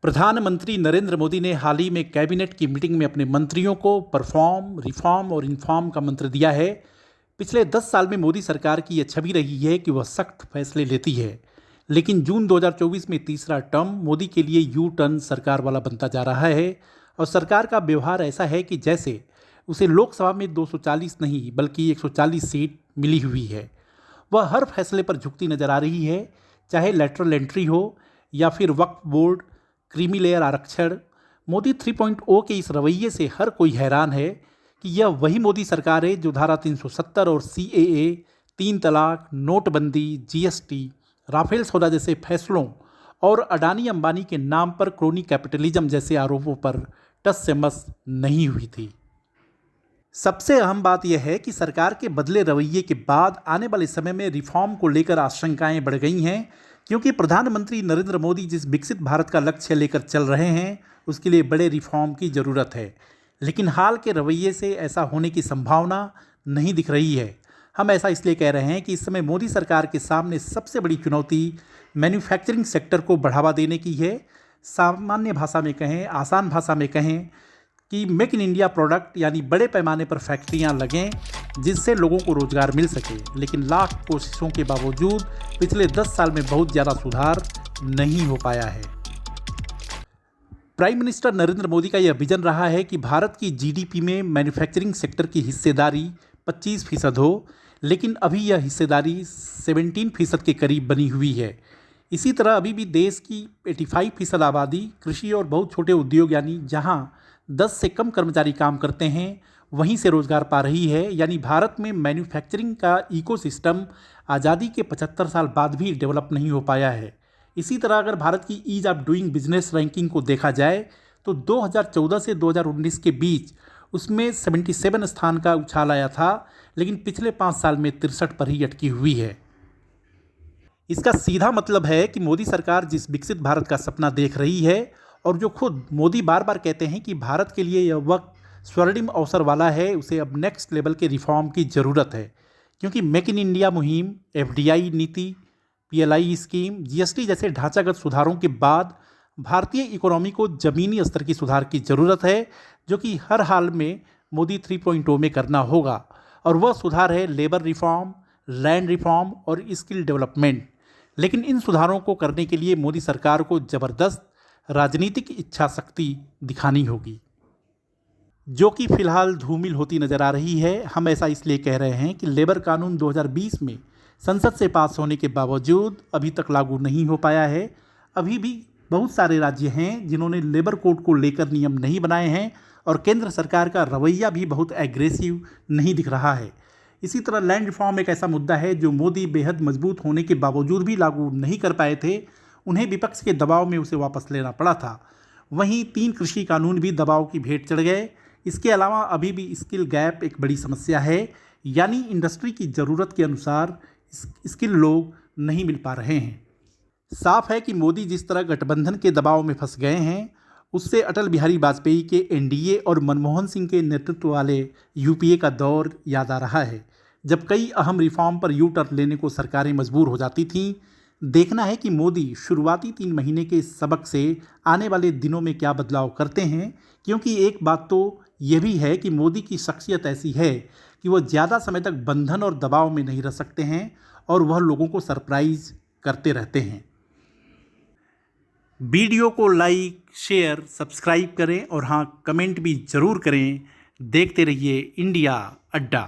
प्रधानमंत्री नरेंद्र मोदी ने हाल ही में कैबिनेट की मीटिंग में अपने मंत्रियों को परफॉर्म, रिफॉर्म और इन्फॉर्म का मंत्र दिया है। पिछले 10 साल में मोदी सरकार की यह छवि रही है कि वह सख्त फैसले लेती है, लेकिन जून 2024 में तीसरा टर्म मोदी के लिए यू टर्न सरकार वाला बनता जा रहा है और सरकार का व्यवहार ऐसा है कि जैसे उसे लोकसभा में 240 नहीं बल्कि 140 सीट मिली हुई है। वह हर फैसले पर झुकती नजर आ रही है, चाहे लेटरल एंट्री हो या फिर वक्फ बोर्ड, क्रीमी लेयर आरक्षण। मोदी 3.0 के इस रवैये से हर कोई हैरान है कि यह वही मोदी सरकार है जो धारा 370 और CAA, 3 तलाक, नोटबंदी, GST, राफेल सौदा जैसे फैसलों और अडानी अंबानी के नाम पर क्रोनी कैपिटलिज्म जैसे आरोपों पर टस से मस नहीं हुई थी। सबसे अहम बात यह है कि सरकार के बदले रवैये के बाद आने वाले समय में रिफॉर्म को लेकर आशंकाएं बढ़ गई हैं, क्योंकि प्रधानमंत्री नरेंद्र मोदी जिस विकसित भारत का लक्ष्य लेकर चल रहे हैं उसके लिए बड़े रिफॉर्म की ज़रूरत है। लेकिन हाल के रवैये से ऐसा होने की संभावना नहीं दिख रही है। हम ऐसा इसलिए कह रहे हैं कि इस समय मोदी सरकार के सामने सबसे बड़ी चुनौती मैन्युफैक्चरिंग सेक्टर को बढ़ावा देने की है। सामान्य भाषा में कहें, आसान भाषा में कहें कि मेक इन इंडिया प्रोडक्ट यानी बड़े पैमाने पर फैक्ट्रियां लगें जिससे लोगों को रोजगार मिल सके। लेकिन लाख कोशिशों के बावजूद पिछले 10 साल में बहुत ज़्यादा सुधार नहीं हो पाया है। प्राइम मिनिस्टर नरेंद्र मोदी का यह विजन रहा है कि भारत की GDP में मैन्युफैक्चरिंग सेक्टर की हिस्सेदारी 25% हो, लेकिन अभी यह हिस्सेदारी 17% के करीब बनी हुई है। इसी तरह अभी भी देश की 85% आबादी कृषि और बहुत छोटे उद्योग यानी जहां 10 से कम कर्मचारी काम करते हैं वहीं से रोजगार पा रही है। यानी भारत में मैन्युफैक्चरिंग का इकोसिस्टम आज़ादी के 75 साल बाद भी डेवलप नहीं हो पाया है। इसी तरह अगर भारत की ease of doing business ranking को देखा जाए तो 2014 से 2019 के बीच उसमें 77 स्थान का उछाल आया था, लेकिन पिछले 5 साल में 63 पर ही अटकी हुई है। इसका सीधा मतलब है कि मोदी सरकार जिस विकसित भारत का सपना देख रही है और जो खुद मोदी बार बार कहते हैं कि भारत के लिए यह वक्त स्वर्णिम अवसर वाला है, उसे अब नेक्स्ट लेवल के रिफॉर्म की ज़रूरत है। क्योंकि मेक इन इंडिया मुहिम, FDI नीति, PLI स्कीम, GST जैसे ढांचागत सुधारों के बाद भारतीय इकोनॉमी को ज़मीनी स्तर की सुधार की ज़रूरत है, जो कि हर हाल में मोदी 3.0 में करना होगा। और वह सुधार है लेबर रिफॉर्म, लैंड रिफॉर्म और स्किल डेवलपमेंट। लेकिन इन सुधारों को करने के लिए मोदी सरकार को ज़बरदस्त राजनीतिक इच्छा शक्ति दिखानी होगी, जो कि फिलहाल धूमिल होती नजर आ रही है। हम ऐसा इसलिए कह रहे हैं कि लेबर कानून 2020 में संसद से पास होने के बावजूद अभी तक लागू नहीं हो पाया है। अभी भी बहुत सारे राज्य हैं जिन्होंने लेबर कोड को लेकर नियम नहीं बनाए हैं और केंद्र सरकार का रवैया भी बहुत एग्रेसिव नहीं दिख रहा है। इसी तरह लैंड रिफॉर्म एक ऐसा मुद्दा है जो मोदी बेहद मजबूत होने के बावजूद भी लागू नहीं कर पाए थे। उन्हें विपक्ष के दबाव में उसे वापस लेना पड़ा था। वहीं 3 कृषि कानून भी दबाव की भेंट चढ़ गए। इसके अलावा अभी भी स्किल गैप एक बड़ी समस्या है, यानी इंडस्ट्री की ज़रूरत के अनुसार स्किल लोग नहीं मिल पा रहे हैं। साफ है कि मोदी जिस तरह गठबंधन के दबाव में फंस गए हैं उससे अटल बिहारी वाजपेयी के NDA और मनमोहन सिंह के नेतृत्व वाले UPA का दौर याद आ रहा है, जब कई अहम रिफॉर्म पर यू टर्न लेने को सरकारें मजबूर हो जाती थीं। देखना है कि मोदी शुरुआती 3 महीने के सबक से आने वाले दिनों में क्या बदलाव करते हैं, क्योंकि एक बात तो यह भी है कि मोदी की शख्सियत ऐसी है कि वह ज़्यादा समय तक बंधन और दबाव में नहीं रह सकते हैं और वह लोगों को सरप्राइज करते रहते हैं। वीडियो को लाइक, शेयर, सब्सक्राइब करें और हाँ, कमेंट भी ज़रूर करें। देखते रहिए इंडिया अड्डा।